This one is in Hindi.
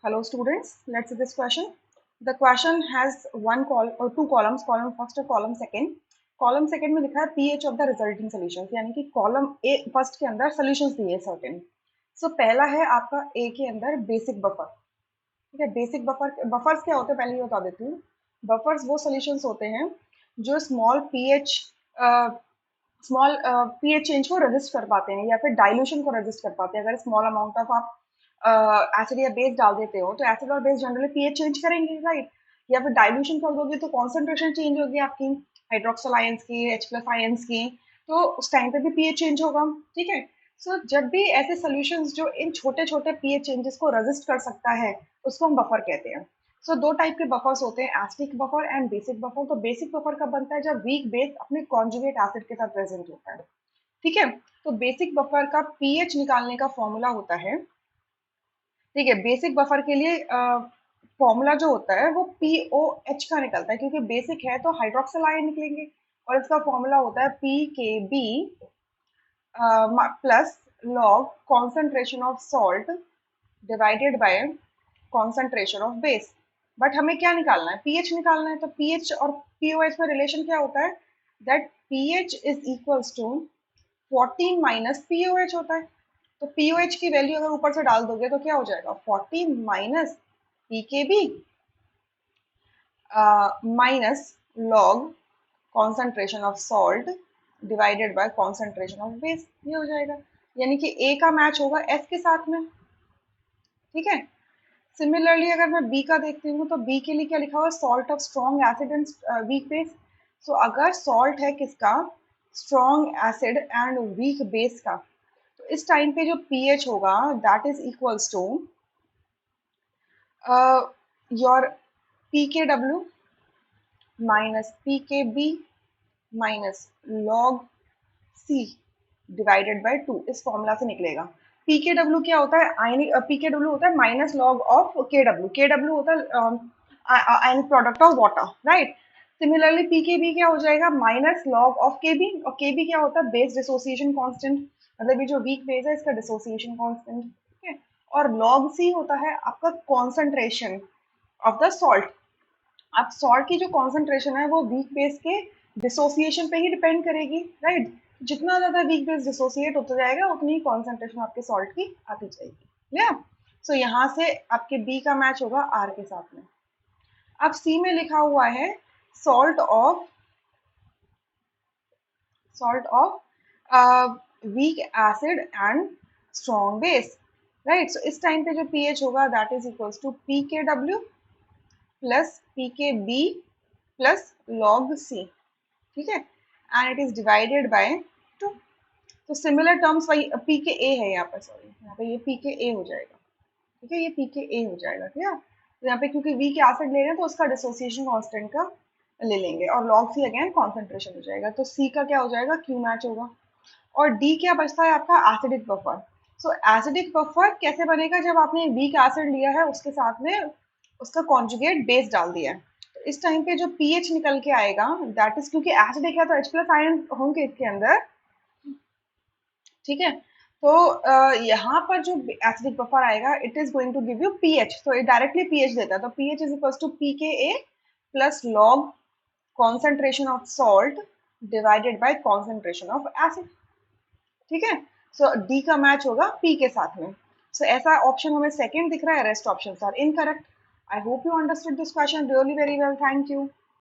Hello students, let's see this question. The question has two columns, column first और column second. Column second में लिखा है pH of the resulting solutions, यानी कि column A first के अंदर solutions दिए certain. So पहला है आपका A के अंदर basic buffer. ठीक है, basic buffer buffers क्या होते हैं पहले ये बता देती हूँ. Buffers वो solutions होते हैं जो स्मॉल पीएच चेंज को रेजिस्ट कर पाते हैं या फिर डाइल्यूशन को रेजिस्ट कर पाते हैं. अगर स्मॉल अमाउंट ऑफ आप एसिड या बेस डाल देते हो तो एसिड और बेस जनरली पीएच चेंज करेंगे, राइट. या फिर डाइल्यूशन कर दोगे तो कॉन्सेंट्रेशन चेंज होगी आपकी हाइड्रोक्सिल आयंस की, H+ आयंस की, तो उस टाइम पे भी पीएच चेंज होगा. ठीक है. सो जब भी ऐसे सॉल्यूशंस जो इन छोटे छोटे पीएच चेंजेस को रेजिस्ट कर सकता है उसको हम बफर कहते हैं. सो दो टाइप के बफर्स होते हैं, acidic buffer and basic buffer. तो बेसिक बफर कब बनता है जब वीक बेस अपने कॉन्जुगेट एसिड के साथ प्रेजेंट होता है. ठीक है. तो बेसिक बफर का पीएच निकालने का फॉर्मूला होता है, ठीक है, बेसिक बफर के लिए फॉर्मूला जो होता है वो POH का निकलता है क्योंकि बेसिक है तो हाइड्रोक्सिल आयन निकलेंगे और इसका फॉर्मूला होता है PKB plus log concentration of salt divided by concentration of base. But हमें क्या निकालना है, पीएच निकालना है. तो पीएच और पीओएच में रिलेशन क्या होता है, that pH is equals to 14 minus pOH होता है. तो पीओएच की वैल्यू अगर ऊपर से डाल दोगे तो क्या हो जाएगा, 14 minus pKb minus log concentration of salt divided by concentration of base. ये हो जाएगा, यानी कि ए का मैच होगा एस के साथ में. ठीक है. सिमिलरली अगर मैं बी का देखती हूँ तो बी के लिए क्या लिखा हुआ है, salt of strong acid and weak base. So अगर सॉल्ट है किसका, strong acid and weak base का, तो इस टाइम पे जो पीएच होगा that is equals to your PKW minus PKB minus log C divided by 2. इस फॉर्मूला से निकलेगा. PKW क्या होता है, आयनिक PKW होता है minus log of KW. KW होता है ionic product of water, right. Similarly PKB क्या हो जाएगा, माइनस लॉग ऑफ KB, और KB क्या होता है, बेस डिसोसिएशन कांस्टेंट, मतलब ये जो वीक बेस है इसका डिसोसिएशन कांस्टेंट. ठीक है. और लॉग C होता है आपका कॉन्सेंट्रेशन ऑफ द सॉल्ट. अब सॉल्ट की जो कॉन्सेंट्रेशन है वो वीक बेस के डिसोसिएशन पे ही डिपेंड करेगी, राइट. जितना ज्यादा वीक बेस डिसोसिएट होता जाएगा उतनी ही कॉन्सेंट्रेशन आपके सॉल्ट की आती जाएगी. या सो यहाँ से आपके बी का मैच होगा आर के साथ में. अब सी में लिखा हुआ है salt of weak acid and strong base, right. So इस टाइम पे जो पीएच होगा that is equals to PKW plus PKB plus log C. ठीक है. And it is divided by 2. तो सिमिलर टर्म्स वही PKA है यहाँ पर, सॉरी यहाँ पे ये PKA हो जाएगा. ठीक है, ये PKA हो जाएगा. ठीक है. तो यहाँ पे क्योंकि वीक एसिड ले रहे हैं तो उसका डिसोसिएशन कांस्टेंट का ले लेंगे और लॉग C अगेन कॉन्सेंट्रेशन हो जाएगा. तो C का क्या हो जाएगा, Q मैच होगा. और D क्या बचता है आपका, acidic buffer. So acidic buffer कैसे बनेगा, जब आपने वीक एसिड लिया है उसके साथ में उसका कॉन्जुगेट बेस डाल दिया है. तो इस टाइम पे जो पीएच निकल के आएगा दैट इज, क्योंकि एसिडिक है तो H+ आयन होंगे इसके अंदर. ठीक है. तो यहाँ पर जो एसिडिक बफर आएगा it is going to give you pH. तो ये डायरेक्टली पीएच देता है. तो pH is equals to PKA plus log concentration of salt divided by concentration of acid. ठीक है. सो डी का मैच होगा पी के साथ में. सो ऐसा ऑप्शन हमें सेकंड दिख रहा है, rest options are incorrect. I hope you understood this question really very well. Thank you.